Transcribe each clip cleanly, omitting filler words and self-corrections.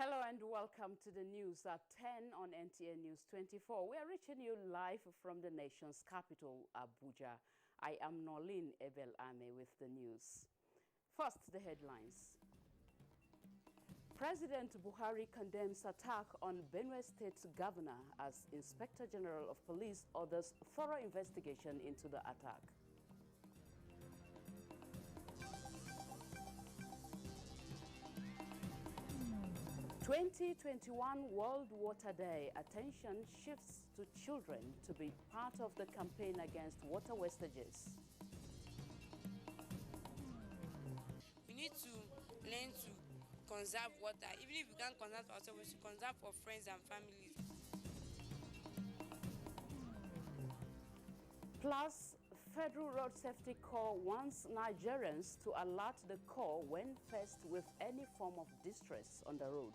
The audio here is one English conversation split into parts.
Hello and welcome to the news at 10 on NTA News 24. We are reaching you live from the nation's capital, Abuja. I am Nolin Ebel Ame with the news. First, the headlines. President Buhari condemns attack on Benue State governor as Inspector General of Police orders thorough investigation into the attack. 2021 World Water Day, attention shifts to children to be part of the campaign against water wastages. We need to learn to conserve water. Even if we can't conserve for ourselves, we should conserve for friends and families. Plus, Federal Road Safety Corps wants Nigerians to alert the Corps when faced with any form of distress on the road.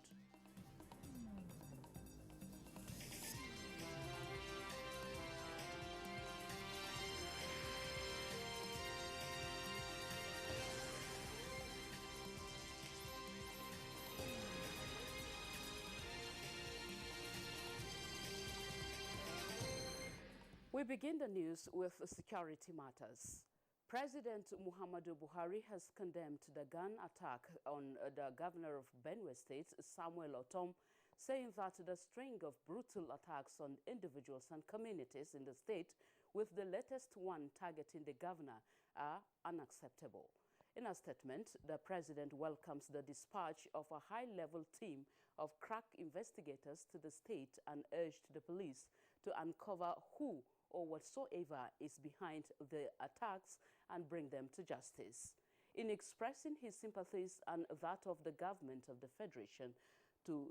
We begin the news with security matters. President Muhammadu Buhari has condemned the gun attack on the governor of Benue State, Samuel Otom, saying that the string of brutal attacks on individuals and communities in the state, with the latest one targeting the governor, are unacceptable. In a statement, the president welcomes the dispatch of a high-level team of crack investigators to the state and urged the police to uncover who or whatsoever is behind the attacks and bring them to justice. In expressing his sympathies and that of the government of the Federation to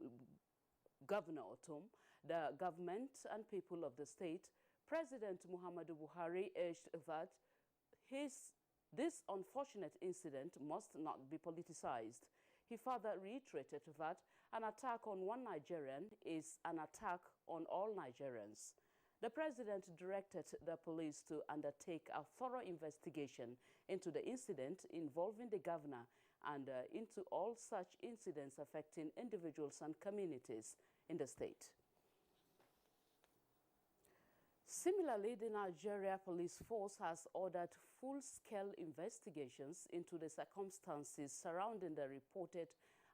Governor Otom, the government and people of the state, President Muhammadu Buhari urged that this unfortunate incident must not be politicized. He further reiterated that an attack on one Nigerian is an attack on all Nigerians. The president directed the police to undertake a thorough investigation into the incident involving the governor and into all such incidents affecting individuals and communities in the state. Similarly, the Nigeria Police Force has ordered full-scale investigations into the circumstances surrounding the reported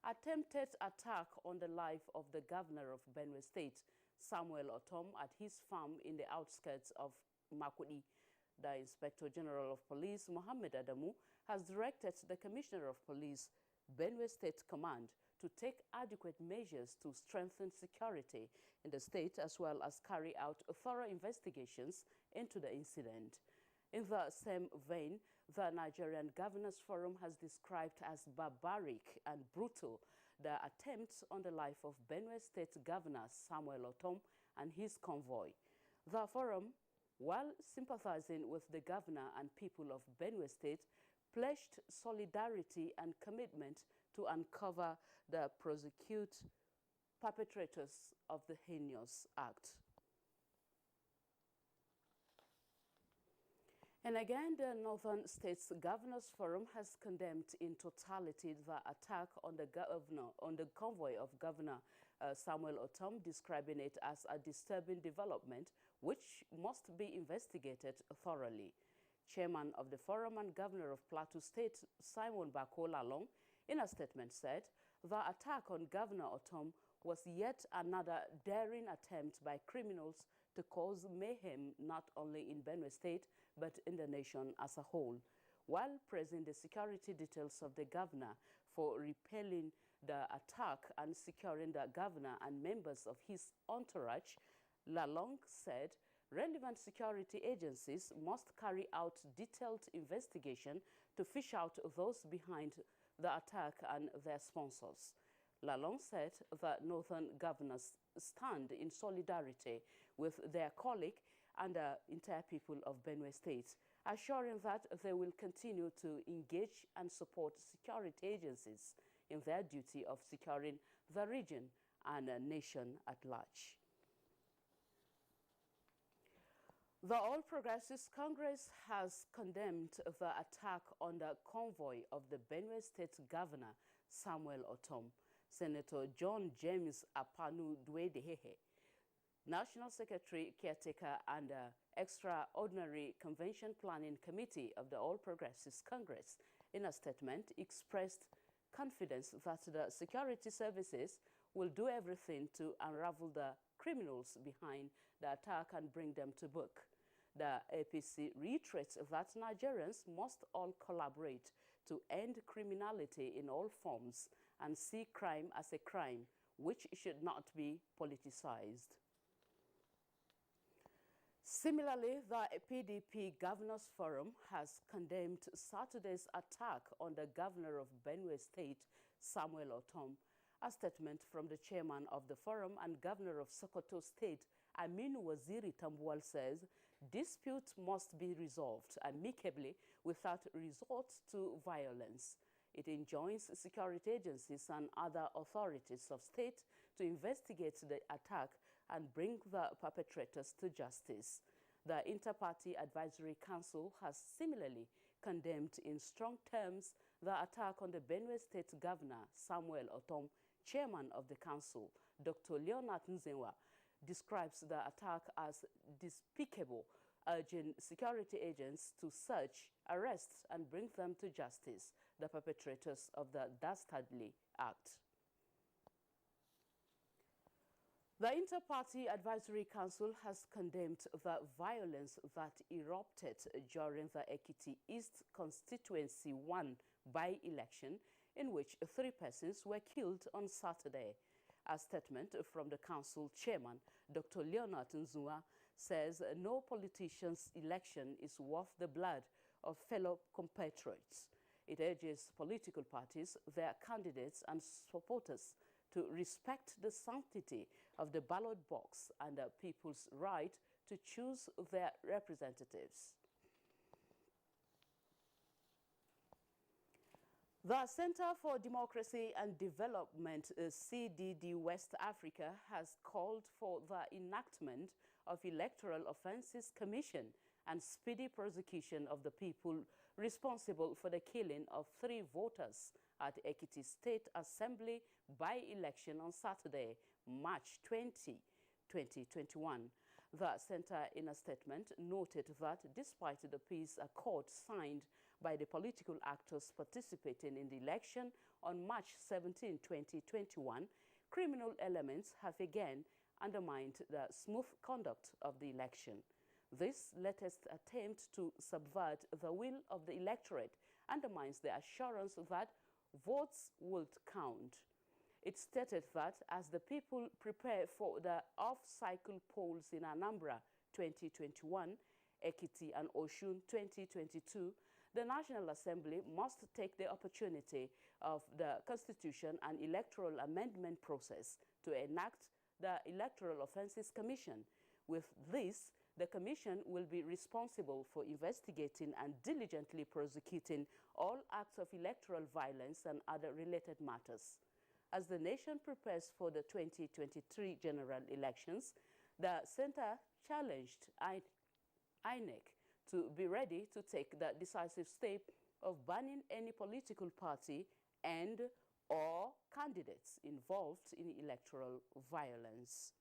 attempted attack on the life of the governor of Benue State, Samuel Otom, at his farm in the outskirts of Makurdi. The Inspector General of Police, Mohammed Adamu, has directed the Commissioner of Police, Benue State Command, to take adequate measures to strengthen security in the state as well as carry out thorough investigations into the incident. In the same vein, the Nigerian Governors Forum has described as barbaric and brutal the attempts on the life of Benue State Governor Samuel Otom and his convoy. The forum, while sympathizing with the governor and people of Benue State, pledged solidarity and commitment to uncover the prosecute perpetrators of the heinous act. And again, the Northern States Governors Forum has condemned in totality the attack on the convoy of Governor Samuel Otom, describing it as a disturbing development which must be investigated thoroughly. Chairman of the Forum and Governor of Plateau State, Simon Bako Lalong, in a statement said the attack on Governor Otom was yet another daring attempt by criminals to cause mayhem not only in Benue State but in the nation as a whole. While praising the security details of the governor for repelling the attack and securing the governor and members of his entourage, Lalong said relevant security agencies must carry out detailed investigation to fish out those behind the attack and their sponsors. Lalong said that Northern governors stand in solidarity with their colleague and the entire people of Benue State, assuring that they will continue to engage and support security agencies in their duty of securing the region and the nation at large. The All Progressives Congress has condemned the attack on the convoy of the Benue State Governor, Samuel Otom, Senator John James Apanu Dwedehehe, National Secretary, Caretaker, and Extraordinary Convention Planning Committee of the All Progressives Congress, in a statement expressed confidence that the security services will do everything to unravel the criminals behind the attack and bring them to book. The APC reiterates that Nigerians must all collaborate to end criminality in all forms and see crime as a crime which should not be politicized. Similarly, the PDP Governors Forum has condemned Saturday's attack on the governor of Benue State, Samuel Otom. A statement from the chairman of the forum and governor of Sokoto State, Aminu Waziri Tambuwal, says disputes must be resolved amicably without resort to violence. It enjoins security agencies and other authorities of state to investigate the attack and bring the perpetrators to justice. The Inter-Party Advisory Council has similarly condemned in strong terms the attack on the Benue State Governor, Samuel Otom. Chairman of the council, Dr. Leonard Nzenwa, describes the attack as despicable, urging security agents to search, arrest, and bring them to justice, the perpetrators of the dastardly act. The Inter-Party Advisory Council has condemned the violence that erupted during the Ekiti East Constituency 1 by-election, in which 3 persons were killed on Saturday. A statement from the council chairman, Dr. Leonard Nzua, says no politician's election is worth the blood of fellow compatriots. It urges political parties, their candidates and supporters to respect the sanctity of the ballot box and the people's right to choose their representatives. The Center for Democracy and Development, CDD West Africa, has called for the enactment of Electoral Offences Commission and speedy prosecution of the people responsible for the killing of 3 voters at Ekiti State Assembly by-election on Saturday, March 20, 2021. The center, in a statement, noted that despite the peace accord signed by the political actors participating in the election on March 17, 2021, criminal elements have again undermined the smooth conduct of the election. This latest attempt to subvert the will of the electorate undermines the assurance that votes would count. It stated that as the people prepare for the off-cycle polls in Anambra 2021, Ekiti and Osun 2022, the National Assembly must take the opportunity of the Constitution and electoral amendment process to enact the Electoral Offences Commission. With this, the Commission will be responsible for investigating and diligently prosecuting all acts of electoral violence and other related matters. As the nation prepares for the 2023 general elections, the Center challenged INEC to be ready to take the decisive step of banning any political party and or candidates involved in electoral violence.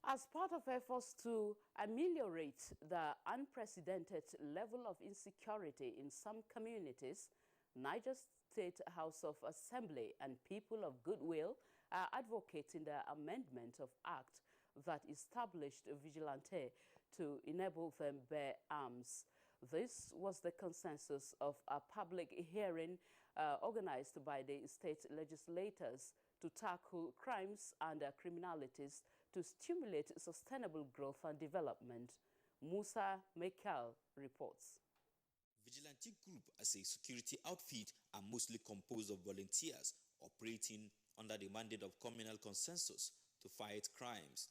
As part of efforts to ameliorate the unprecedented level of insecurity in some communities, Niger State House of Assembly and people of goodwill are advocating the amendment of Act that established vigilante to enable them bear arms. This was the consensus of a public hearing organized by the state legislators to tackle crimes and criminalities to stimulate sustainable growth and development. Musa Mekal reports. Vigilante Group, as a security outfit, are mostly composed of volunteers operating under the mandate of communal consensus to fight crimes.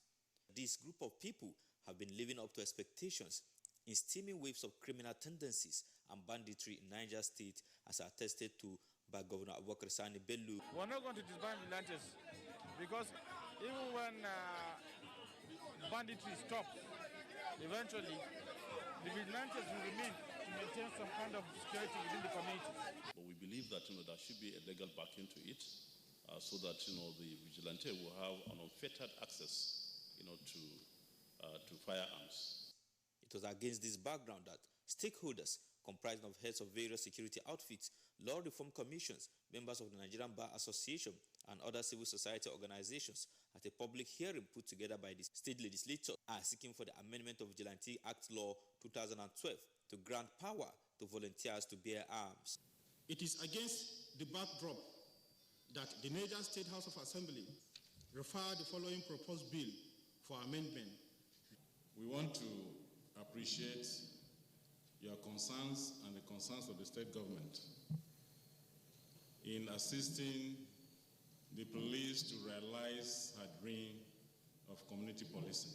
This group of people have been living up to expectations in steaming waves of criminal tendencies and banditry in Niger State, as attested to by Governor Abubakar Sani Bello. We're not going to disband vigilantes because even when banditry stops, eventually the vigilantes will remain to maintain some kind of security within the community. But we believe that there should be a legal backing to it, so that the vigilante will have an unfettered access to firearms. It was against this background that stakeholders comprising of heads of various security outfits, law reform commissions, members of the Nigerian Bar Association, and other civil society organizations at a public hearing put together by the state legislature are seeking for the amendment of Vigilante Act Law 2012 to grant power to volunteers to bear arms. It is against the backdrop that the Niger State House of Assembly referred the following proposed bill for amendment. We want to appreciate your concerns and the concerns of the state government in assisting the police to realize her dream of community policing.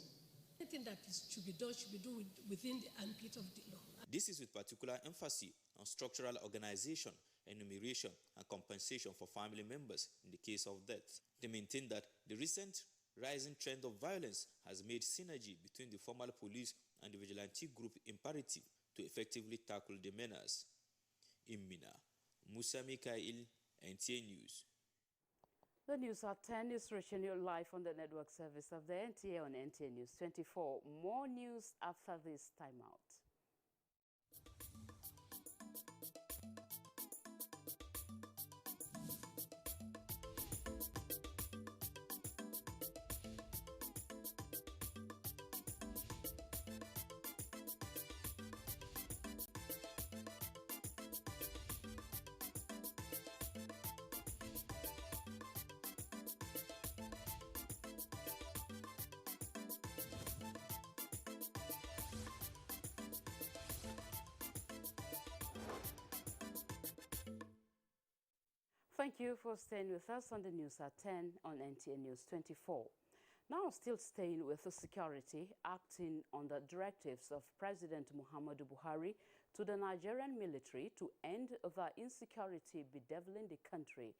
Anything that should be done within the ambit of the law. This is with particular emphasis on structural organization, enumeration, and compensation for family members in the case of death. They maintain that the recent rising trend of violence has made synergy between the formal police and the vigilante group imperative to effectively tackle the menace. In Mina, Musa Mikael, NTA News. The news at 10 is reaching you live on the network service of the NTA on NTA News 24. More news after this timeout. Thank you for staying with us on the news at 10 on NTA News 24. Now, still staying with the security, acting on the directives of President Muhammadu Buhari to the Nigerian military to end the insecurity bedeviling the country,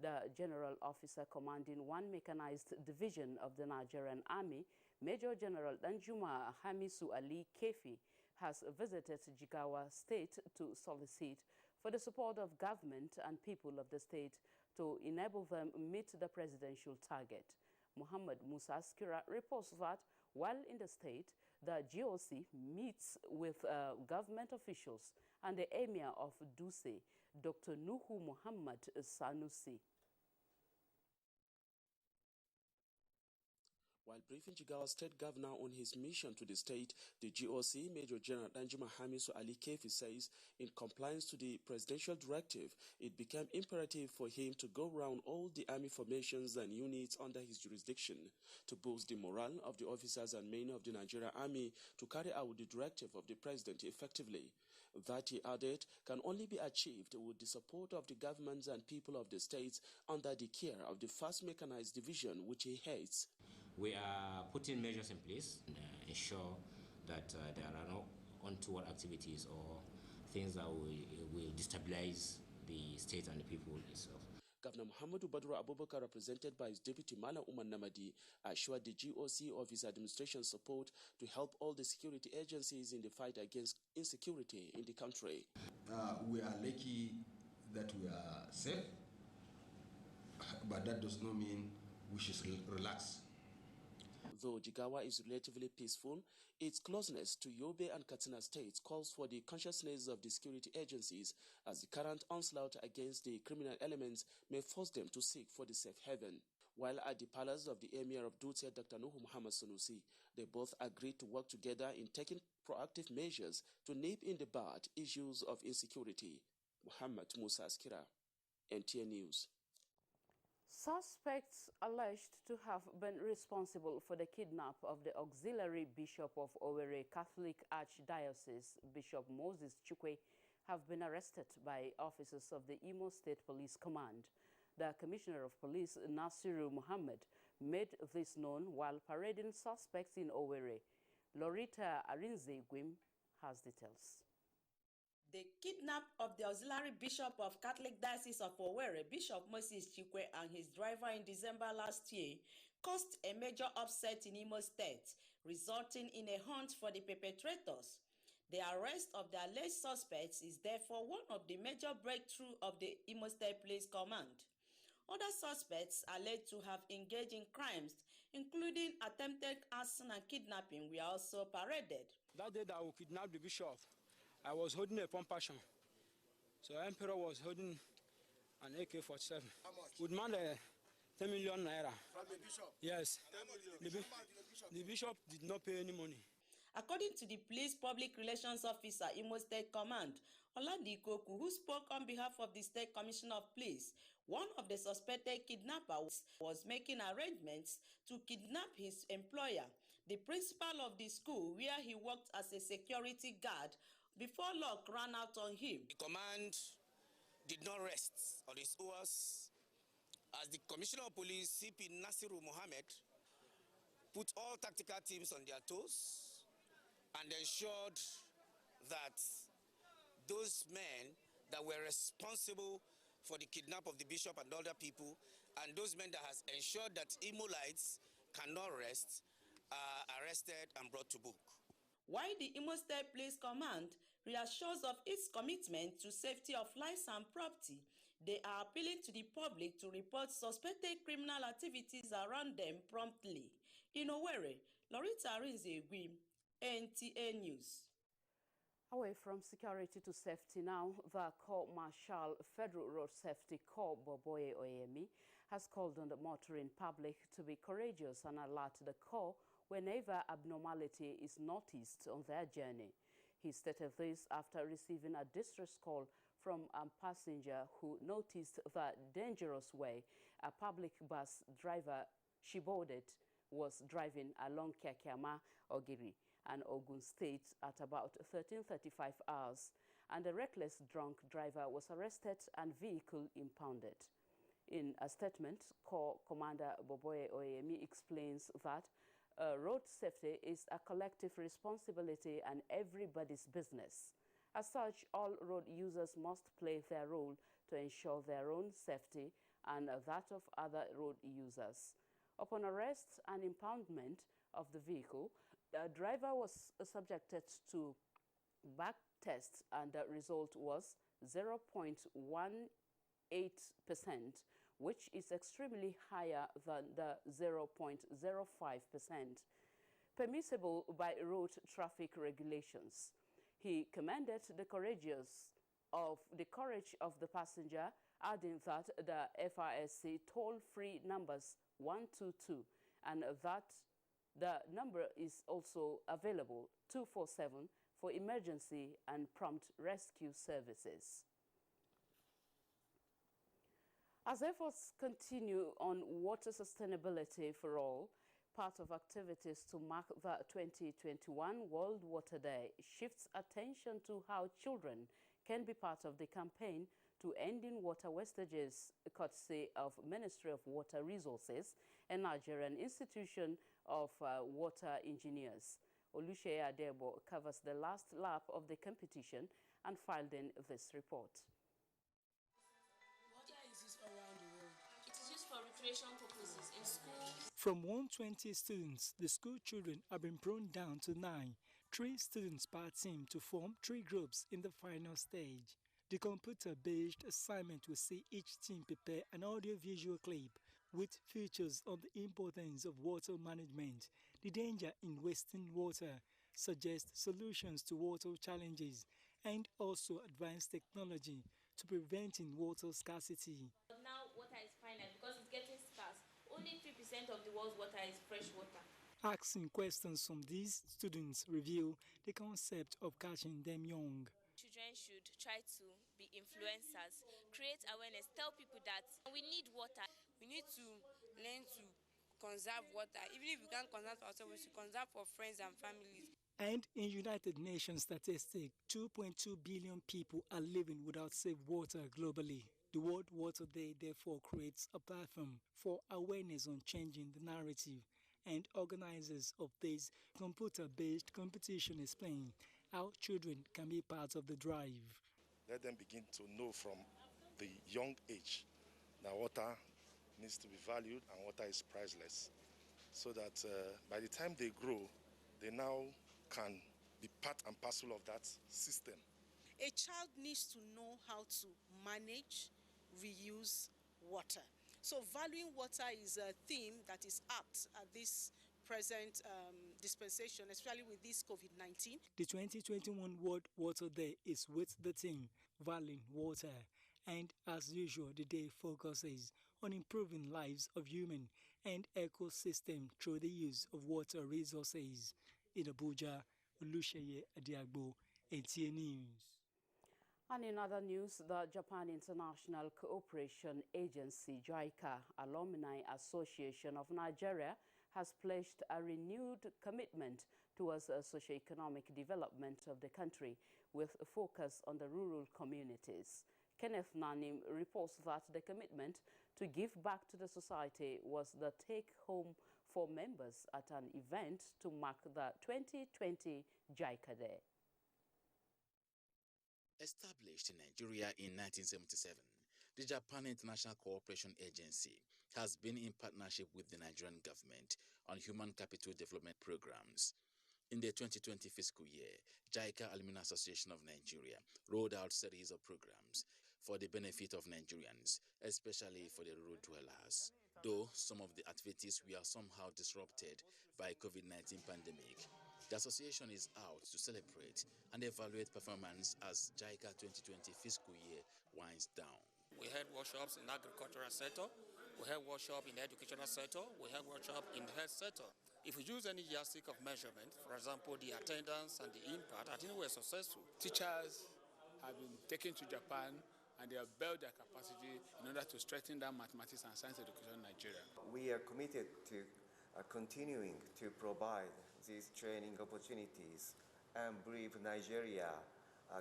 the General Officer commanding 1 Mechanized Division of the Nigerian Army, Major General Danjuma Hamisu Ali Kefi, has visited Jigawa State to solicit for the support of government and people of the state to enable them meet the presidential target. Muhammad Musa Askira reports that while in the state, the GOC meets with government officials and the Emir of Duse, Dr. Nuhu Muhammad Sanusi. While briefing Jigawa State Governor on his mission to the state, the GOC Major General Danjuma Hamisu Ali Kefi says, in compliance to the presidential directive, it became imperative for him to go round all the army formations and units under his jurisdiction to boost the morale of the officers and men of the Nigerian Army to carry out the directive of the president effectively. That, he added, can only be achieved with the support of the governments and people of the states under the care of the 1st Mechanized Division, which he heads. We are putting measures in place and ensure that there are no untoward activities or things that will destabilize the state and the people itself. Governor Muhammadu Badru Abubakar, represented by his deputy Mala Umar Namadi, assured the GOC of his administration support to help all the security agencies in the fight against insecurity in the country. We are lucky that we are safe, but that does not mean we should relax. Though Jigawa is relatively peaceful, its closeness to Yobe and Katsina states calls for the consciousness of the security agencies, as the current onslaught against the criminal elements may force them to seek for the safe haven. While at the palace of the Emir of Dutse, Dr. Nuhu Muhammad Sanusi, they both agreed to work together in taking proactive measures to nip in the bud issues of insecurity. Muhammad Musa Askira, NTA News. Suspects alleged to have been responsible for the kidnap of the auxiliary bishop of Owerri Catholic Archdiocese, Bishop Moses Chukwe, have been arrested by officers of the Imo State Police Command. The Commissioner of Police, Nasiru Muhammad, made this known while parading suspects in Owerri. Lorita Arinze Gwim has details. The kidnap of the auxiliary bishop of Catholic Diocese of Owerri, Bishop Moses Chukwe, and his driver in December last year caused a major upset in Imo State, resulting in a hunt for the perpetrators. The arrest of the alleged suspects is therefore one of the major breakthroughs of the Imo State Police Command. Other suspects alleged to have engaged in crimes, including attempted arson and kidnapping, were also paraded. That day that we kidnapped the bishop, I was holding a pump action. So Emperor was holding an AK-47. Would demand 10 million naira. From the bishop? Yes. The bishop did not pay any money. According to the police public relations officer, Imo State Command, Olandi Ikoku, who spoke on behalf of the State Commissioner of Police, one of the suspected kidnappers was making arrangements to kidnap his employer, the principal of the school where he worked as a security guard, before luck ran out on him. The command did not rest on its oars as the Commissioner of Police, CP Nasiru Mohammed, put all tactical teams on their toes and ensured that those men that were responsible for the kidnap of the bishop and other people, and those men that has ensured that Imolites cannot rest, are arrested and brought to book. While the Imo State Police Command reassures of its commitment to safety of lives and property, they are appealing to the public to report suspected criminal activities around them promptly. In Owerri, Lorita Rinzegui, NTA News. Away from security to safety now, the Corps Marshal Federal Road Safety Corps Boboye Oyemi has called on the motoring public to be courageous and alert the Corps whenever abnormality is noticed on their journey. He stated this after receiving a distress call from a passenger who noticed the dangerous way a public bus driver she boarded was driving along Kiakiama, Ogiri, and Ogun State at about 13:35 hours, and a reckless drunk driver was arrested and vehicle impounded. In a statement, Corps Commander Boboye Oyemi explains that road safety is a collective responsibility and everybody's business. As such, all road users must play their role to ensure their own safety and that of other road users. Upon arrest and impoundment of the vehicle, the driver was subjected to back test and the result was 0.18%, which is extremely higher than the 0.05% permissible by road traffic regulations. He commended the courage of the passenger, adding that the FRSC toll-free numbers 122 and that the number is also available 247 for emergency and prompt rescue services. As efforts continue on water sustainability for all, part of activities to mark the 2021 World Water Day shifts attention to how children can be part of the campaign to ending water wastages, courtesy of Ministry of Water Resources and Nigerian Institution of Water Engineers. Oluseyi Adebo covers the last lap of the competition and filed in this report. Water is used around the world. It is used for recreation purposes in schools. From 120 students, the school children have been broken down to 9. 3 students per team to form 3 groups in the final stage. The computer-based assignment will see each team prepare an audio-visual clip with features on the importance of water management, the danger in wasting water, suggest solutions to water challenges, and also advanced technology to preventing water scarcity. Now water is finite because it's getting scarce. Only 3% of the world's water is fresh water. Asking questions from these students reveal the concept of catching them young. Children should try to be influencers, create awareness, tell people that we need water. We need to learn to conserve water. Even if we can't conserve for ourselves, we should conserve for friends and families. And in United Nations statistics, 2.2 billion people are living without safe water globally. The World Water Day therefore creates a platform for awareness on changing the narrative, and organizers of this computer-based competition explain how children can be part of the drive. Let them begin to know from the young age that water needs to be valued and water is priceless, so that by the time they grow, they now can be part and parcel of that system. A child needs to know how to manage, reuse water. So valuing water is a theme that is apt at this present dispensation, especially with this COVID-19. The 2021 World Water Day is with the theme Valuing Water, and as usual, the day focuses on improving lives of human and ecosystem through the use of water resources. In Abuja, Olusheye Adiagbo, NTA News. And in other news, the Japan International Cooperation Agency, JICA Alumni Association of Nigeria, has pledged a renewed commitment towards the socio-economic development of the country, with a focus on the rural communities. Kenneth Nanim reports that the commitment to give back to the society was the take-home for members at an event to mark the 2020 JICA Day. Established in Nigeria in 1977, the Japan International Cooperation Agency has been in partnership with the Nigerian government on human capital development programs. In the 2020 fiscal year, JICA Alumni Association of Nigeria rolled out series of programs for the benefit of Nigerians, especially for the rural dwellers. Though some of the activities were somehow disrupted by COVID-19 pandemic, the association is out to celebrate and evaluate performance as JICA 2020 fiscal year winds down. We had workshops in the agricultural sector, we had workshops in the educational sector, we had workshops in the health sector. If we use any yardstick of measurement, for example, the attendance and the impact, I think we're successful. Teachers have been taken to Japan and they have built their capacity in order to strengthen that mathematics and science education in Nigeria. We are committed to continuing to provide these training opportunities and believe Nigeria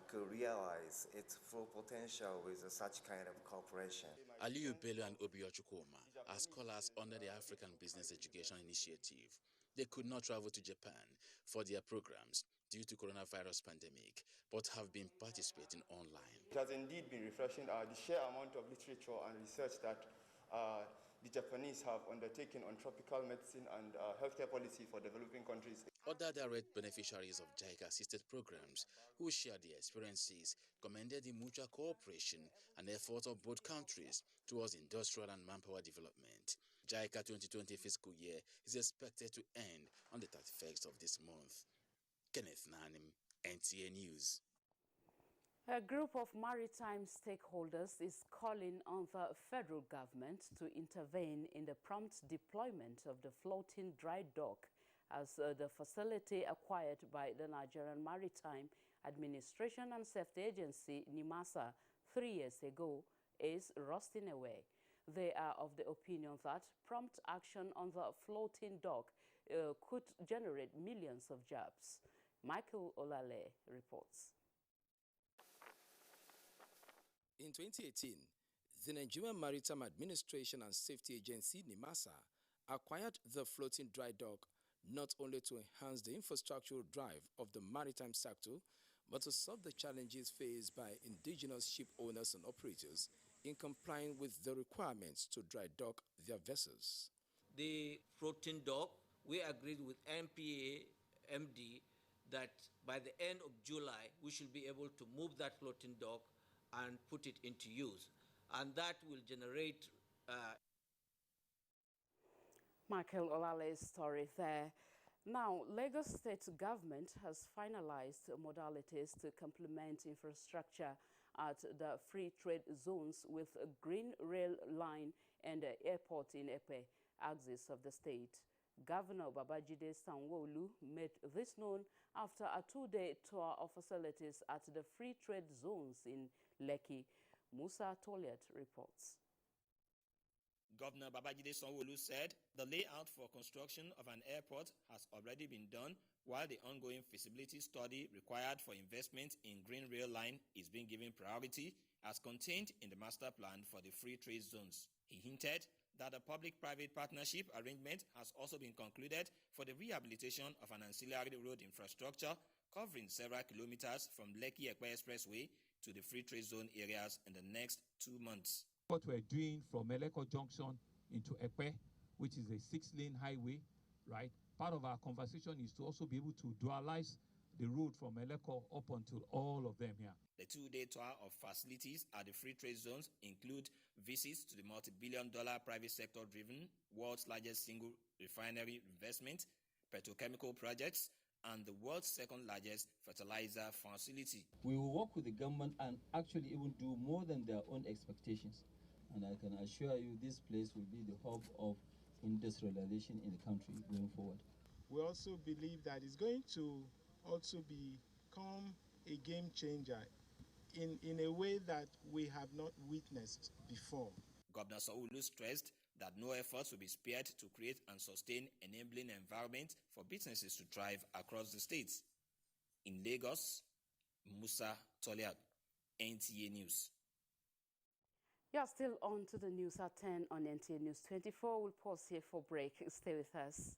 could realize its full potential with such kind of cooperation. Aliyu Bello and Obiyo Chukwuma are scholars under the African Business Education Initiative. They could not travel to Japan for their programs due to coronavirus pandemic, but have been participating online. It has indeed been refreshing the sheer amount of literature and research that the Japanese have undertaken on tropical medicine and healthcare policy for developing countries. Other direct beneficiaries of JICA-assisted programs who shared their experiences commended the mutual cooperation and efforts of both countries towards industrial and manpower development. JICA 2020 fiscal year is expected to end on the 31st of this month. Kenneth Nanim, NTA News. A group of maritime stakeholders is calling on the federal government to intervene in the prompt deployment of the floating dry dock as the facility acquired by the Nigerian Maritime Administration and Safety Agency, NIMASA, 3 years ago is rusting away. They are of the opinion that prompt action on the floating dock could generate millions of jobs. Michael Olale reports. In 2018, the Nigerian Maritime Administration and Safety Agency, NIMASA, acquired the floating dry dock not only to enhance the infrastructural drive of the maritime sector, but to solve the challenges faced by indigenous ship owners and operators in complying with the requirements to dry dock their vessels. The floating dock, we agreed with NPA MD that by the end of July, we should be able to move that floating dock and put it into use. And that will generate... Michael Olale's story there. Now, Lagos State government has finalized modalities to complement infrastructure at the free trade zones with a green rail line and an airport in Epe, axis of the state. Governor Babajide Sanwo-Olu made this known after a two-day tour of facilities at the free trade zones in Lekki. Musa Toliat reports. Governor Babajide Sanwo-Olu said the layout for construction of an airport has already been done, while the ongoing feasibility study required for investment in green rail line is being given priority as contained in the master plan for the free trade zones. He hinted that a public-private partnership arrangement has also been concluded for the rehabilitation of an ancillary road infrastructure covering several kilometers from Lekki-Ekpe Expressway to the free trade zone areas in the next 2 months. What we're doing from Eleko Junction into Ekpe, which is a 6-lane highway, right? Part of our conversation is to also be able to dualize the route from Eleko up until all of them here. The two-day tour of facilities at the free trade zones include visits to the multi-billion-dollar private sector-driven world's largest single refinery investment, petrochemical projects, and the world's second-largest fertilizer facility. We will work with the government and actually even do more than their own expectations. And I can assure you this place will be the hub of industrialization in the country going forward. We also believe that it's going to also become a game changer in a way that we have not witnessed before. Governor Sanwo-Olu stressed that no efforts will be spared to create and sustain enabling environment for businesses to thrive across the states. In Lagos, Musa Toliad, NTA News. You are still on to the news at 10 on NTA News 24. We'll pause here for break. Stay with us.